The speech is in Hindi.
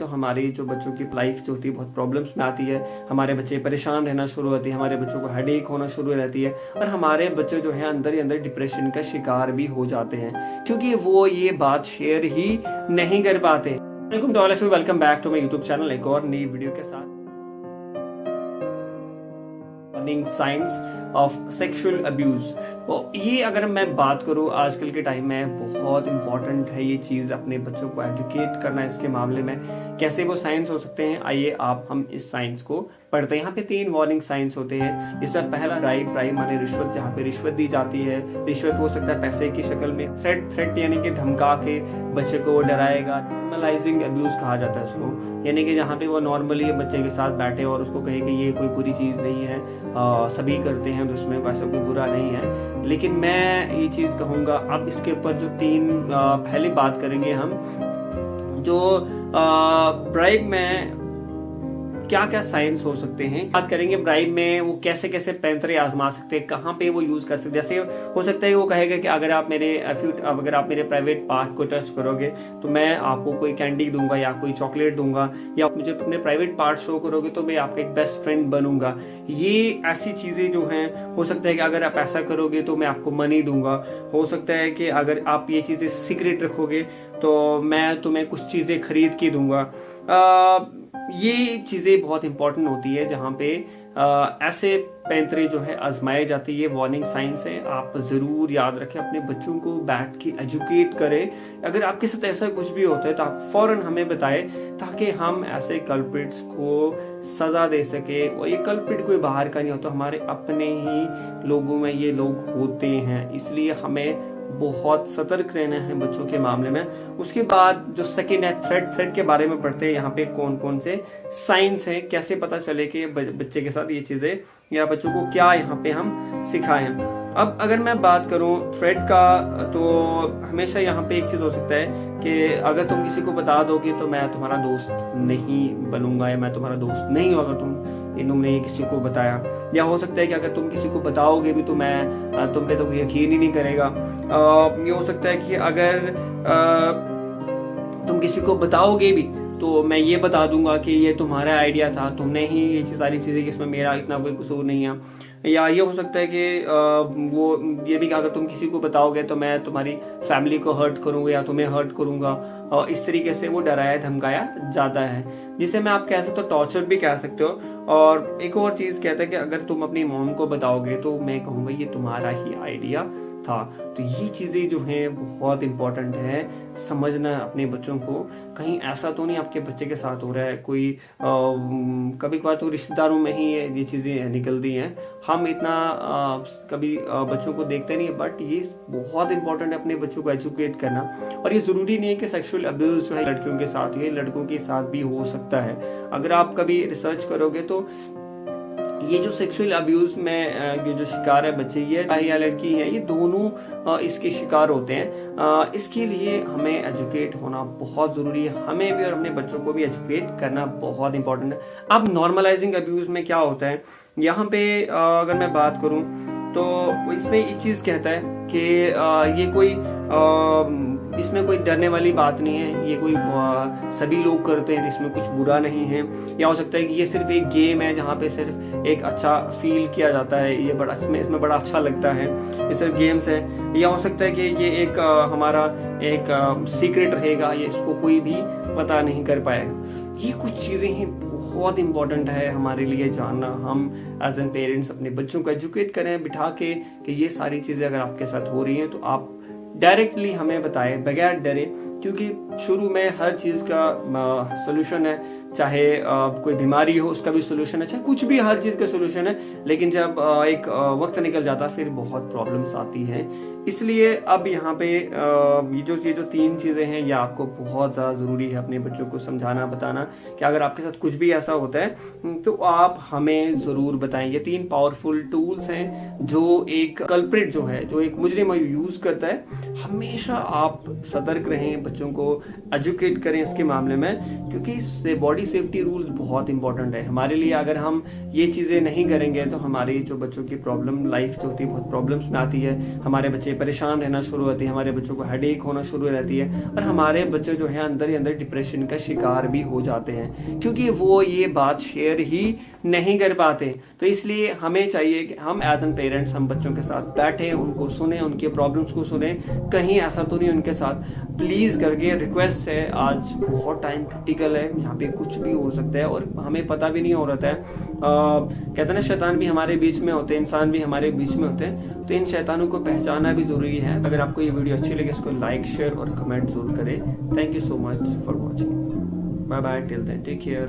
तो हमारी जो बच्चों की लाइफ जो होती है बहुत प्रॉब्लम्स में आती है, हमारे बच्चे परेशान रहना शुरू होते हैं, हमारे बच्चों को हेडेक होना शुरू रहती है और हमारे बच्चे जो है अंदर ही अंदर डिप्रेशन का शिकार भी हो जाते हैं क्योंकि वो ये बात शेयर ही नहीं कर पाते। Welcome back to my YouTube channel एक और नई वीडियो के साथ। साइंस ऑफ सेक्सुअल अब्यूज, तो ये अगर मैं बात करूं आजकल के टाइम में बहुत इंपॉर्टेंट है ये चीज, अपने बच्चों को एजुकेट करना इसके मामले में। कैसे वो साइंस हो सकते हैं, आइए हम इस साइंस को पढ़ते हैं। यहाँ पे 3 वार्निंग साइंस होते हैं। इसमें पहला ब्राइब माने रिश्वत, जहाँ पे रिश्वत दी जाती है। रिश्वत हो सकता है पैसे की शक्ल में, थ्रेट यानी कि धमका के बच्चे को वो डराएगा। नॉर्मलाइजिंग अब्यूज कहा जाता है उसको, यानी कि जहाँ पे वो नॉर्मली बच्चे के साथ बैठे और उसको कहे कि ये कोई बुरी चीज नहीं है, सभी करते हैं तो इसमें वैसा कोई बुरा नहीं है। लेकिन मैं ये चीज कहूंगा, अब इसके ऊपर जो 3 पहले बात करेंगे हम, जो ब्राइब में क्या क्या साइंस हो सकते हैं। बात करेंगे ब्राइब में वो कैसे कैसे पैंतरे आजमा सकते हैं, कहाँ पे वो यूज कर सकते हैं। जैसे हो सकता है वो कहेगा कि अगर आप मेरे प्राइवेट पार्ट को टच करोगे तो मैं आपको कोई कैंडी दूंगा या कोई चॉकलेट दूंगा, या आप मुझे अपने प्राइवेट पार्ट शो करोगे तो मैं आपका एक बेस्ट फ्रेंड बनूंगा। ये ऐसी चीजें जो हैं, हो सकता है कि अगर आप ऐसा करोगे तो मैं आपको मनी दूंगा। हो सकता है कि अगर आप ये चीजें सीक्रेट रखोगे तो मैं तुम्हें कुछ चीजें खरीद के दूंगा। ये चीजें बहुत इंपॉर्टेंट होती है जहां पे ऐसे पैंतरे जो है आजमाए जाते हैं। ये वार्निंग साइंस है, आप जरूर याद रखें। अपने बच्चों को बैठ के एजुकेट करें। अगर आपके साथ ऐसा कुछ भी होता है तो आप फौरन हमें बताएं ताकि हम ऐसे कल्प्रिट्स को सजा दे सके। और ये कल्प्रिट कोई बाहर का नहीं होता, हमारे अपने ही लोगों में ये लोग होते हैं, इसलिए हमें बहुत सतर्क रहना है बच्चों के मामले में। उसके बाद जो सेकंड है थ्रेट के बारे में पढ़ते हैं। यहाँ पे कौन कौन से साइंस हैं, कैसे पता चले कि बच्चे के साथ ये चीजें, या बच्चों को क्या यहाँ पे हम सिखाएं। अब अगर मैं बात करूं थ्रेट का, तो हमेशा यहाँ पे एक चीज हो सकता है कि अगर तुम किसी को बता दोगे तो मैं तुम्हारा दोस्त नहीं बनूंगा, या मैं तुम्हारा दोस्त नहीं हूं अगर तुमने ये किसी को बताया। या हो सकता है कि अगर तुम किसी को बताओगे भी तो मैं तुम पे तो यकीन ही नहीं करेगा। ये हो सकता है कि अगर तुम किसी को बताओगे भी तो मैं ये बता दूंगा कि ये तुम्हारा आइडिया था, तुमने ही ये सारी चीजें, इसमें मेरा इतना कोई कसूर नहीं है। या ये हो सकता है कि वो ये भी कि अगर तुम किसी को बताओगे तो मैं तुम्हारी फैमिली को हर्ट करूंगा या तुम्हें हर्ट करूंगा। और इस तरीके से वो डराया धमकाया जाता है, जिसे मैं आप कह सकते हो टॉर्चर भी कह सकते हो। और एक और चीज कहता है कि अगर तुम अपनी मॉम को बताओगे तो मैं कहूंगा ये तुम्हारा ही आइडिया था। तो ये चीजें जो हैं बहुत इंपॉर्टेंट है समझना अपने बच्चों को। कहीं ऐसा तो नहीं आपके बच्चे के साथ हो रहा है कोई, कभी कभार तो रिश्तेदारों में ही ये चीजें निकलती हैं, हम इतना कभी बच्चों को देखते नहीं। बट ये बहुत इंपॉर्टेंट है अपने बच्चों को एजुकेट करना। और ये जरूरी नहीं है कि सेक्सुअल अब्यूज जो है लड़कियों के साथ, ये लड़कों के साथ भी हो सकता है। अगर आप कभी रिसर्च करोगे तो ये जो सेक्सुअल अब्यूज में ये जो शिकार है बच्चे, ये या लड़की है, ये दोनों इसके शिकार होते हैं। इसके लिए हमें एजुकेट होना बहुत जरूरी है, हमें भी और अपने बच्चों को भी एजुकेट करना बहुत इंपॉर्टेंट है। अब नॉर्मलाइजिंग अब्यूज में क्या होता है, यहाँ पे अगर मैं बात करूं तो इसमें एक चीज कहता है कि ये कोई इसमें कोई डरने वाली बात नहीं है, ये कोई सभी लोग करते हैं, इसमें कुछ बुरा नहीं है। या हो सकता है कि ये सिर्फ एक गेम है जहाँ पे सिर्फ एक अच्छा फील किया जाता है, ये बड़ा इसमें बड़ा अच्छा लगता है, ये सिर्फ गेम्स है। या हो सकता है कि ये एक हमारा एक सीक्रेट रहेगा, ये इसको कोई भी पता नहीं कर पाएगा। ये कुछ चीजें ही बहुत इंपॉर्टेंट है हमारे लिए जानना। हम एज एन पेरेंट्स अपने बच्चों को एजुकेट करें बिठा के कि ये सारी चीजें अगर आपके साथ हो रही हैं तो आप डायरेक्टली हमें बताएं बगैर डरे, क्योंकि शुरू में हर चीज का सोल्यूशन है। चाहे कोई बीमारी हो उसका भी सोल्यूशन है, चाहे कुछ भी, हर चीज का सोल्यूशन है। लेकिन जब एक वक्त निकल जाता फिर बहुत प्रॉब्लम्स आती हैं। इसलिए अब यहाँ पे ये जो 3 चीजें हैं ये आपको बहुत ज्यादा जरूरी है अपने बच्चों को समझाना बताना कि अगर आपके साथ कुछ भी ऐसा होता है तो आप हमें जरूर बताएं। ये 3 पावरफुल टूल्स हैं जो एक कल्प्रिट जो है, जो एक मुजरिम यूज करता है। हमेशा आप सतर्क रहें, बच्चों को एजुकेट करें इसके मामले में, क्योंकि बॉडी सेफ्टी रूल बहुत इंपॉर्टेंट है हमारे लिए। अगर हम ये चीजें नहीं करेंगे तो हमारी जो बच्चों की प्रॉब्लम लाइफ जो होती है बहुत प्रॉब्लम्स में आती है, हमारे बच्चे परेशान रहना शुरू होते हैं, हमारे बच्चों को हेडेक होना शुरू हो जाती है, और हमारे बच्चे जो है अंदर ही अंदर डिप्रेशन का शिकार भी हो जाते हैं, क्योंकि वो ये बात शेयर ही नहीं कर पाते। तो इसलिए हमें चाहिए कि हम एज एन पेरेंट्स हम बच्चों के साथ बैठे, उनको सुने, उनके प्रॉब्लम्स को सुने। कहीं ऐसा तो नहीं उनके साथ, प्लीज करके रिक्वेस्ट है, आज बहुत टाइम क्रिटिकल है, यहाँ पे कुछ भी हो सकता है और हमें पता भी नहीं हो रहा है। कहते हैं ना, शैतान भी हमारे बीच में होते हैं, इंसान भी हमारे बीच में होते हैं, तो इन शैतानों को पहचानना भी जरूरी है। अगर आपको ये वीडियो अच्छी लगे इसको लाइक, शेयर और कमेंट जरूर करें। Thank you so much for watching. Bye bye, till then take care.